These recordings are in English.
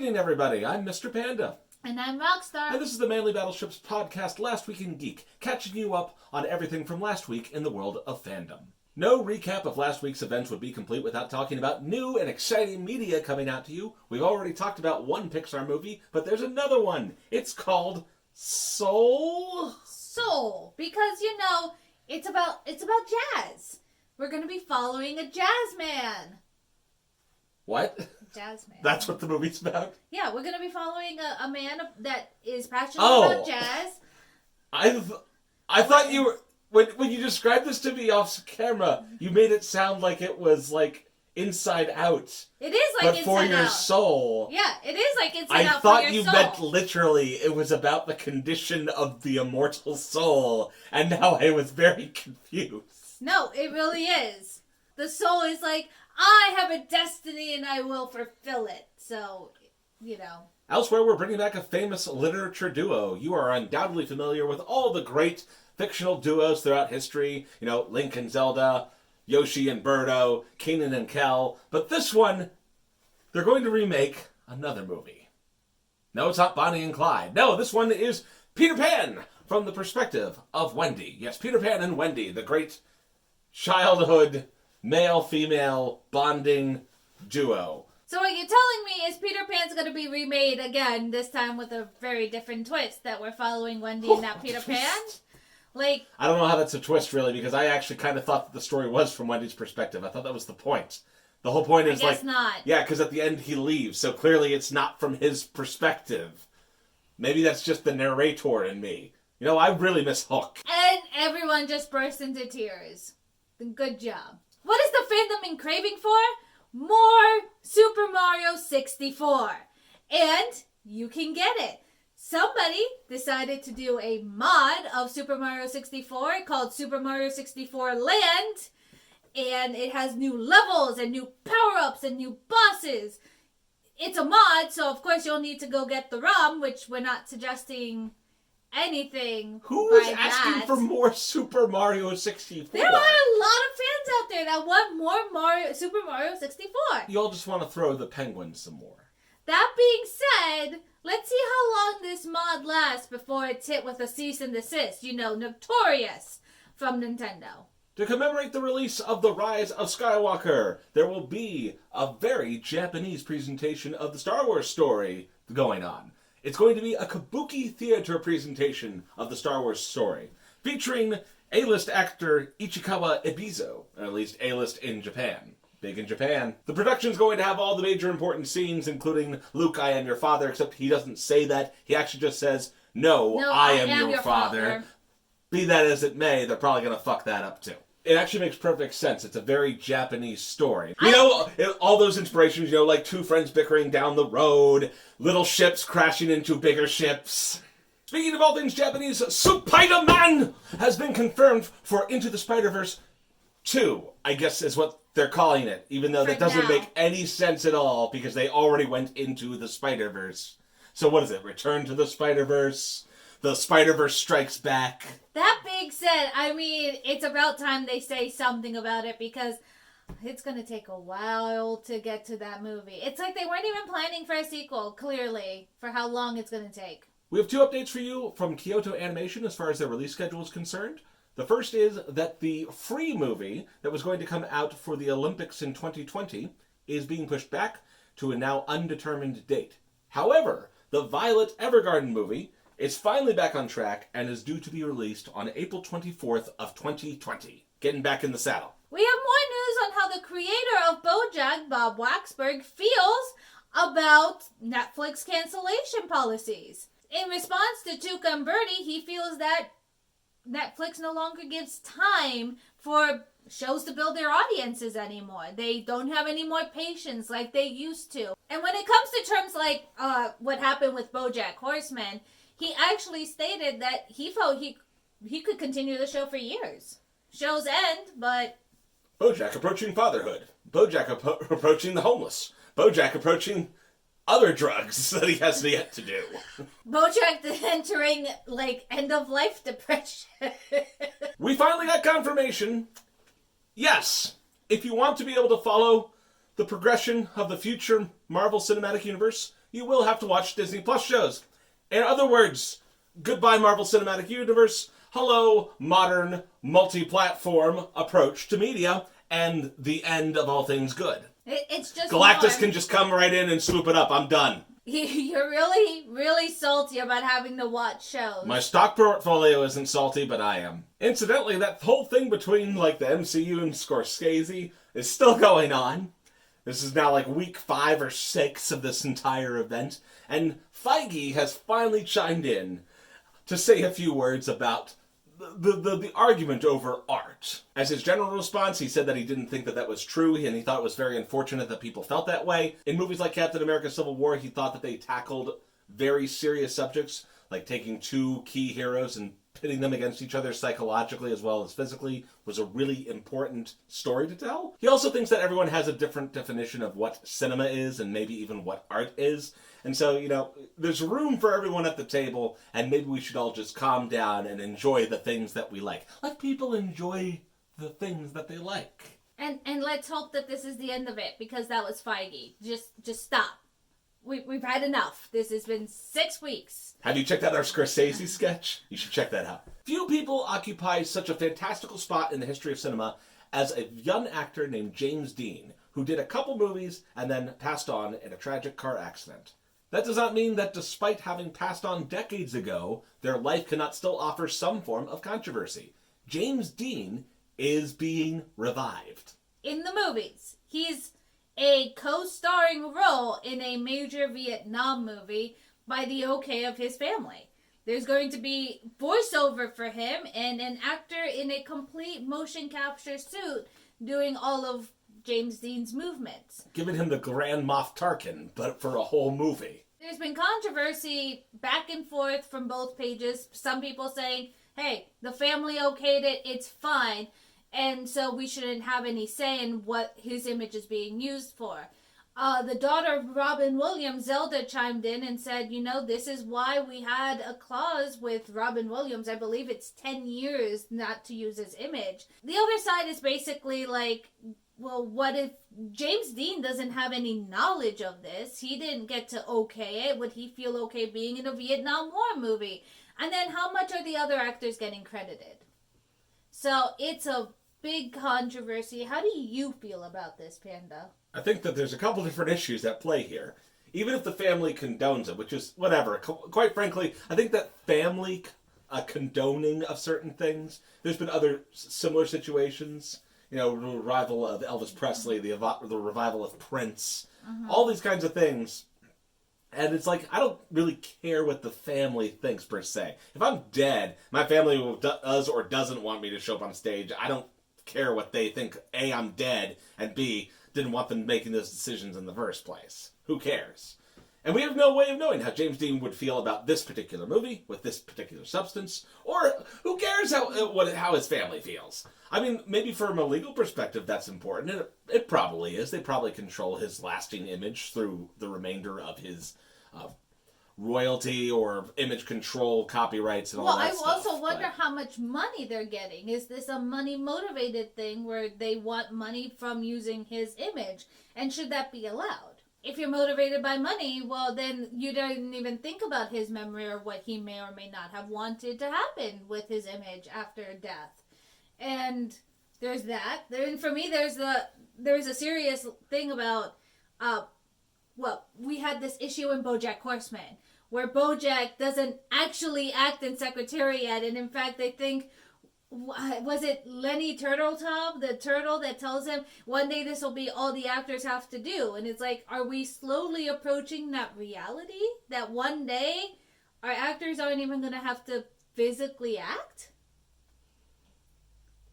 evening, everybody. I'm Mr. Panda. And I'm Roxstar. And this is the Manly Battleships podcast, Last Week in Geek, catching you up on everything from last week in the world of fandom. No recap of last week's events would be complete without talking about new and exciting media coming out to you. We've already talked about one Pixar movie, but there's another one. It's called Soul? Soul. Because, it's about jazz. We're going to be following a jazz man. What? Jazz man. That's what the movie's about? Yeah, we're going to be following a man that is passionate about jazz. I thought you were... When you described this to me off camera, you made it sound like it was like Inside Out. It is like Inside Out. But for your soul. Yeah, it is like Inside Out for your soul. I thought you meant literally it was about the condition of the immortal soul, and now I was very confused. No, it really is. The soul is like, I have a destiny and I will fulfill it. So, Elsewhere, we're bringing back a famous literature duo. You are undoubtedly familiar with all the great fictional duos throughout history. Link and Zelda, Yoshi and Birdo, Kanan and Kel. But this one, they're going to remake another movie. No, it's not Bonnie and Clyde. No, this one is Peter Pan from the perspective of Wendy. Yes, Peter Pan and Wendy, the great childhood male-female bonding duo. So what you're telling me is Peter Pan's going to be remade again, this time with a very different twist, that we're following Wendy and not Peter Pan? I don't know how that's a twist, really, because I actually kind of thought that the story was from Wendy's perspective. I thought that was the point. The whole point is, I guess not. Yeah, because at the end he leaves, so clearly it's not from his perspective. Maybe that's just the narrator in me. I really miss Hook. And everyone just burst into tears. Good job. What is the fandom in craving for? More Super Mario 64. And you can get it. Somebody decided to do a mod of Super Mario 64 called Super Mario 64 Land. And it has new levels and new power-ups and new bosses. It's a mod, so of course you'll need to go get the ROM, which we're not suggesting anything. Who is asking for more Super Mario 64? There are a lot of fans out there that want more Super Mario 64. You all just want to throw the penguins some more. That being said, let's see how long this mod lasts before it's hit with a cease and desist. Notorious from Nintendo. To commemorate the release of The Rise of Skywalker, there will be a very Japanese presentation of the Star Wars story going on. It's going to be a Kabuki theater presentation of the Star Wars story, featuring A-list actor Ichikawa Ibizo, or at least A-list in Japan. Big in Japan. The production's going to have all the major important scenes, including Luke, I am your father, except he doesn't say that. He actually just says, No, I am your father. Be that as it may, they're probably going to fuck that up too. It actually makes perfect sense. It's a very Japanese story. All those inspirations, like two friends bickering down the road, little ships crashing into bigger ships. Speaking of all things Japanese, SPiderman has been confirmed for Into the Spider-Verse 2, I guess is what they're calling it, even though that doesn't make any sense at all because they already went into the Spider-Verse. So what is it? Return to the Spider-Verse? The Spider-Verse Strikes Back? That being said, it's about time they say something about it because it's going to take a while to get to that movie. It's like they weren't even planning for a sequel, clearly, for how long it's going to take. We have two updates for you from Kyoto Animation as far as their release schedule is concerned. The first is that the Free movie that was going to come out for the Olympics in 2020 is being pushed back to a now undetermined date. However, the Violet Evergarden movie is finally back on track and is due to be released on April 24th of 2020. Getting back in the saddle. We have more news on how the creator of BoJack, Bob Waxberg, feels about Netflix cancellation policies. In response to Tuca and Birdie, he feels that Netflix no longer gives time for shows to build their audiences anymore. They don't have any more patience like they used to. And when it comes to terms like what happened with BoJack Horseman, he actually stated that he felt he could continue the show for years. Shows end, but... BoJack approaching fatherhood. BoJack approaching the homeless. BoJack approaching other drugs that he has yet to do. BoJack entering, end-of-life depression. We finally got confirmation. Yes, if you want to be able to follow the progression of the future Marvel Cinematic Universe, you will have to watch Disney Plus shows. In other words, goodbye Marvel Cinematic Universe, hello modern multi-platform approach to media, and the end of all things good. It's just Galactus can just come right in and swoop it up. I'm done. You're really, really salty about having to watch shows. My stock portfolio isn't salty, but I am. Incidentally, that whole thing between, like, the MCU and Scorsese is still going on. This is now, like, week 5 or 6 of this entire event. And Feige has finally chimed in to say a few words about the argument over art. As his general response, he said that he didn't think that that was true, and he thought it was very unfortunate that people felt that way. In movies like Captain America Civil War, he thought that they tackled very serious subjects, like taking two key heroes and pitting them against each other psychologically as well as physically, was a really important story to tell. He also thinks that everyone has a different definition of what cinema is and maybe even what art is. And so, you know, there's room for everyone at the table, and maybe we should all just calm down and enjoy the things that we like. Let people enjoy the things that they like. And let's hope that this is the end of it, because that was Feige. Just stop. We've had enough. This has been 6 weeks. Have you checked out our Scorsese sketch? You should check that out. Few people occupy such a fantastical spot in the history of cinema as a young actor named James Dean, who did a couple movies and then passed on in a tragic car accident. That does not mean that despite having passed on decades ago, their life cannot still offer some form of controversy. James Dean is being revived. In the movies, he's a co-starring role in a major Vietnam movie by the okay of his family. There's going to be voiceover for him and an actor in a complete motion capture suit doing all of James Dean's movements. Giving him the Grand Moff Tarkin, but for a whole movie. There's been controversy back and forth from both pages. Some people saying, hey, the family okayed it, it's fine, and so we shouldn't have any say in what his image is being used for. The daughter of Robin Williams, Zelda, chimed in and said, you know, this is why we had a clause with Robin Williams. I believe it's 10 years not to use his image. The other side is basically like, well, what if James Dean doesn't have any knowledge of this? He didn't get to okay it. Would he feel okay being in a Vietnam War movie? And then how much are the other actors getting credited? So it's a big controversy. How do you feel about this, Panda? I think that there's a couple different issues at play here. Even if the family condones it, which is whatever. Quite frankly, I think that family condoning of certain things, there's been other similar situations. You know, the revival of Elvis Presley, the revival of Prince, all these kinds of things. And it's like, I don't really care what the family thinks, per se. If I'm dead, my family does or doesn't want me to show up on stage. I don't care what they think. A, I'm dead, and B, didn't want them making those decisions in the first place. Who cares? And we have no way of knowing how James Dean would feel about this particular movie, with this particular substance, or who cares how his family feels. I mean, maybe from a legal perspective that's important, and it probably is. They probably control his lasting image through the remainder of his royalty or image control, copyrights, and all that stuff. Well, I also wonder how much money they're getting. Is this a money-motivated thing where they want money from using his image? And should that be allowed? If you're motivated by money, well, then you don't even think about his memory or what he may or may not have wanted to happen with his image after death. And there's that. Then for me, there's a serious thing about, we had this issue in BoJack Horseman, where BoJack doesn't actually act in Secretariat, and in fact, they think, was it Lenny Turtletop, the turtle, that tells him one day this will be all the actors have to do? And it's like, are we slowly approaching that reality? That one day our actors aren't even going to have to physically act?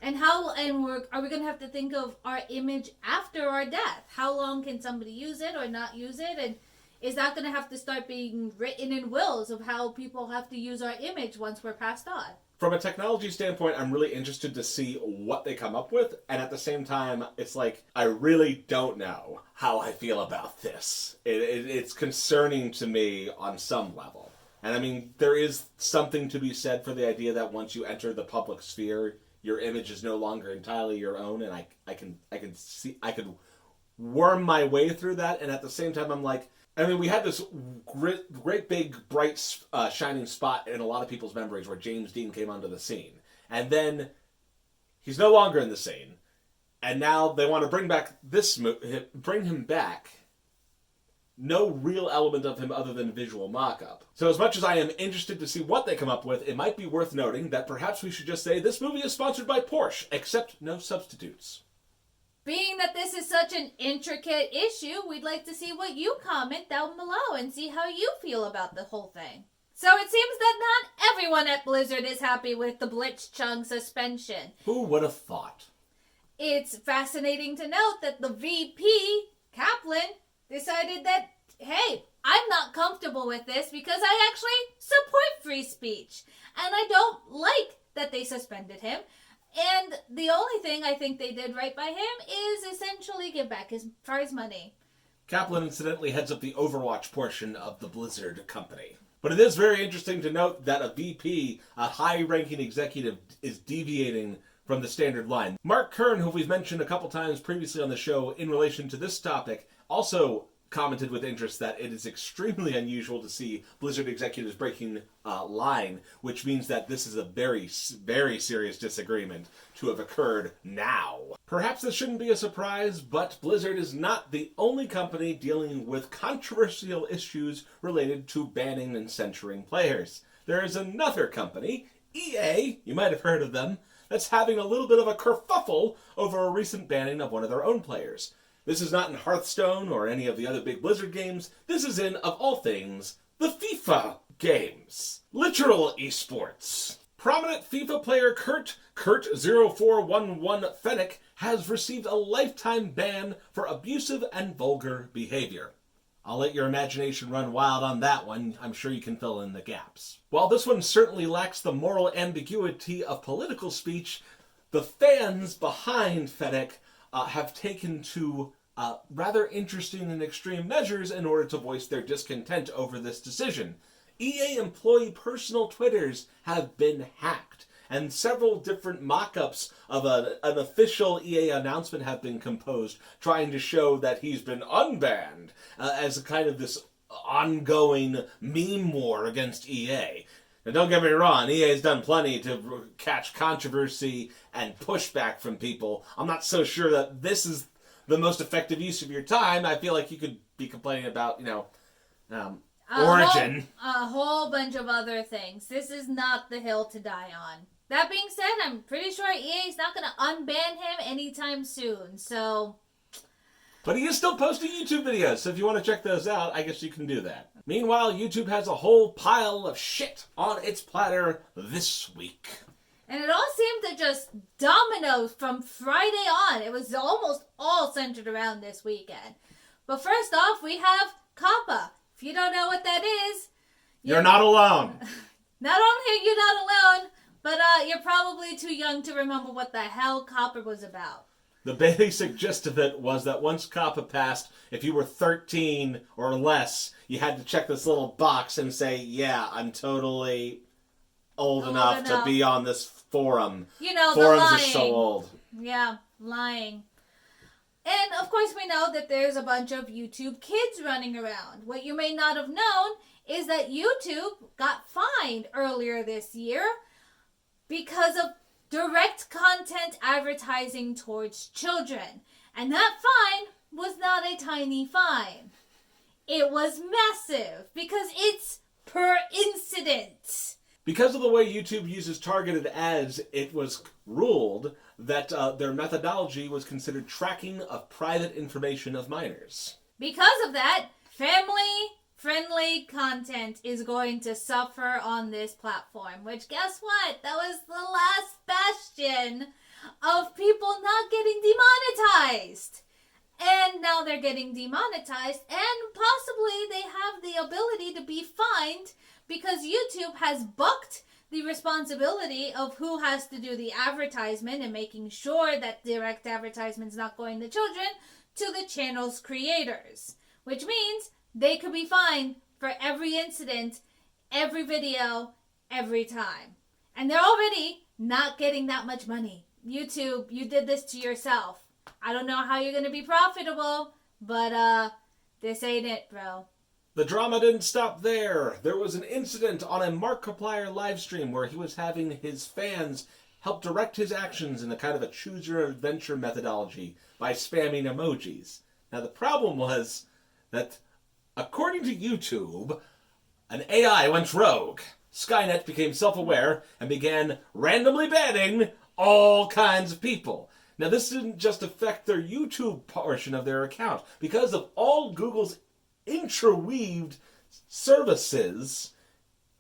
And are we going to have to think of our image after our death? How long can somebody use it or not use it? And is that going to have to start being written in wills of how people have to use our image once we're passed on? From a technology standpoint, I'm really interested to see what they come up with, and at the same time, it's like, I really don't know how I feel about this. It's concerning to me on some level. And I mean, there is something to be said for the idea that once you enter the public sphere, your image is no longer entirely your own, and I could worm my way through that, and at the same time, I'm like, I mean, we had this great big, bright, shining spot in a lot of people's memories where James Dean came onto the scene. And then he's no longer in the scene. And now they want to bring him back. No real element of him other than visual mock-up. So as much as I am interested to see what they come up with, it might be worth noting that perhaps we should just say this movie is sponsored by Porsche, except no substitutes. Being that this is such an intricate issue, we'd like to see what you comment down below and see how you feel about the whole thing. So it seems that not everyone at Blizzard is happy with the Blitzchung suspension. Who would have thought? It's fascinating to note that the VP, Kaplan, decided that, hey, I'm not comfortable with this because I actually support free speech. And I don't like that they suspended him. And the only thing I think they did right by him is essentially give back his prize money. Kaplan incidentally heads up the Overwatch portion of the Blizzard company. But it is very interesting to note that a VP, a high-ranking executive, is deviating from the standard line. Mark Kern, who we've mentioned a couple times previously on the show in relation to this topic, also commented with interest that it is extremely unusual to see Blizzard executives breaking line, which means that this is a very, very serious disagreement to have occurred now. Perhaps this shouldn't be a surprise, but Blizzard is not the only company dealing with controversial issues related to banning and censoring players. There is another company, EA, you might have heard of them, that's having a little bit of a kerfuffle over a recent banning of one of their own players. This is not in Hearthstone or any of the other big Blizzard games. This is in, of all things, the FIFA games. Literal esports. Prominent FIFA player Kurt0411 Fennec has received a lifetime ban for abusive and vulgar behavior. I'll let your imagination run wild on that one. I'm sure you can fill in the gaps. While this one certainly lacks the moral ambiguity of political speech, the fans behind Fennec have taken to rather interesting and extreme measures in order to voice their discontent over this decision. EA employee personal Twitters have been hacked, and several different mock-ups of an official EA announcement have been composed, trying to show that he's been unbanned as a kind of this ongoing meme war against EA. Now, don't get me wrong, EA's done plenty to catch controversy and pushback from people. I'm not so sure that this is the most effective use of your time. I feel like you could be complaining about, Origin. A whole bunch of other things. This is not the hill to die on. That being said, I'm pretty sure EA is not going to unban him anytime soon, so... But he is still posting YouTube videos, so if you want to check those out, I guess you can do that. Meanwhile, YouTube has a whole pile of shit on its platter this week. And it all seemed to just domino from Friday on. It was almost all centered around this weekend. But first off, we have Kappa. If you don't know what that is... You're not alone. Not only are you not alone, but you're probably too young to remember what the hell Kappa was about. The basic gist of it was that once Kappa passed, if you were 13 or less, you had to check this little box and say, yeah, I'm totally old enough to be on this forum. You know, forums the lying. Are so old. Yeah, lying. And, of course, we know that there's a bunch of YouTube kids running around. What you may not have known is that YouTube got fined earlier this year because of direct content advertising towards children. And that fine was not a tiny fine. It was massive because it's per incident. Because of the way YouTube uses targeted ads, it was ruled that their methodology was considered tracking of private information of minors. Because of that, family-friendly content is going to suffer on this platform. Which, guess what? That was the last bastion of people not getting demonetized. And now they're getting demonetized, and possibly they have the ability to be fined because YouTube has bucked the responsibility of who has to do the advertisement and making sure that direct advertisement's not going to children to the channel's creators. Which means they could be fined for every incident, every video, every time. And they're already not getting that much money. YouTube, you did this to yourself. I don't know how you're going to be profitable, but this ain't it, bro. The drama didn't stop there. There was an incident on a Markiplier livestream where he was having his fans help direct his actions in a kind of a choose-your-adventure methodology by spamming emojis. Now, the problem was that, according to YouTube, an AI went rogue. Skynet became self-aware and began randomly banning all kinds of people. Now, this didn't just affect their YouTube portion of their account. Because of all Google's interweaved services,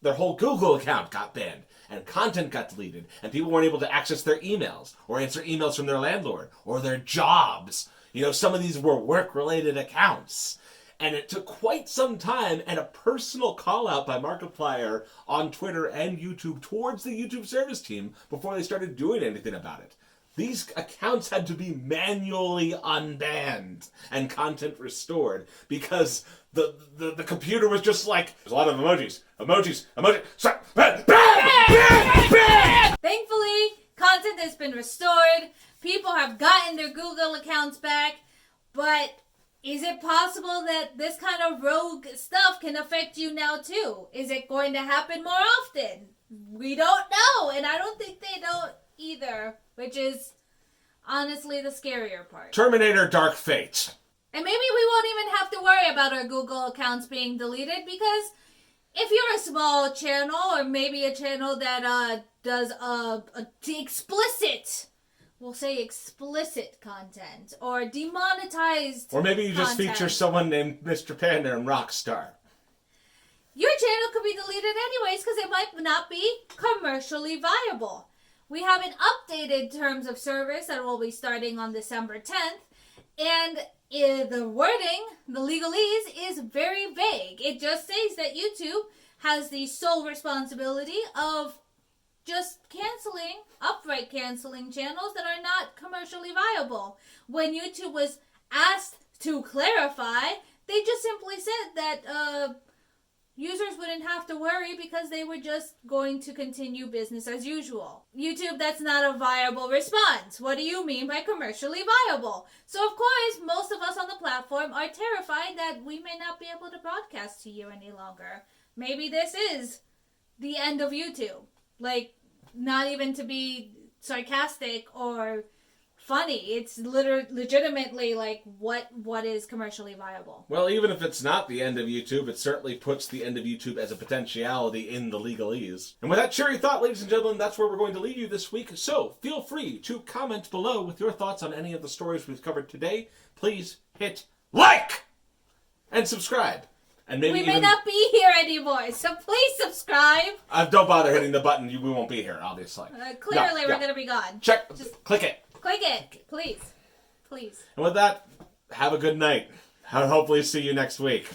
their whole Google account got banned, and content got deleted, and people weren't able to access their emails, or answer emails from their landlord, or their jobs. You know, some of these were work-related accounts. And it took quite some time and a personal call-out by Markiplier on Twitter and YouTube towards the YouTube service team before they started doing anything about it. These accounts had to be manually unbanned and content restored because the computer was just like, there's a lot of emojis. Thankfully, content has been restored. People have gotten their Google accounts back. But is it possible that this kind of rogue stuff can affect you now too? Is it going to happen more often? We don't know, and I don't think they don't either, which is honestly the scarier part. Terminator Dark Fate. And maybe we won't even have to worry about our Google accounts being deleted, because if you're a small channel, or maybe a channel that does explicit, we'll say explicit content, or demonetized or maybe you just content, feature someone named Mr. Panda and Roxstar. your channel could be deleted anyways because it might not be commercially viable. We have an updated terms of service that will be starting on December 10th, and the wording, the legalese, is very vague. It just says that YouTube has the sole responsibility of just outright canceling channels that are not commercially viable. When YouTube was asked to clarify, they just simply said that users wouldn't have to worry because they were just going to continue business as usual. YouTube, that's not a viable response. What do you mean by commercially viable? So of course, most of us on the platform are terrified that we may not be able to broadcast to you any longer. Maybe this is the end of YouTube. Like, not even to be sarcastic or funny. It's legitimately like, what is commercially viable? Well, even if it's not the end of YouTube, it certainly puts the end of YouTube as a potentiality in the legalese. And with that cheery thought, ladies and gentlemen, that's where we're going to leave you this week. So feel free to comment below with your thoughts on any of the stories we've covered today. Please hit like and subscribe. And maybe we may not be here anymore, so please subscribe. Don't bother hitting the button. We won't be here, obviously. Clearly, we're going to be gone. Just click it. Click it, please. Please. And with that, have a good night. I'll hopefully see you next week.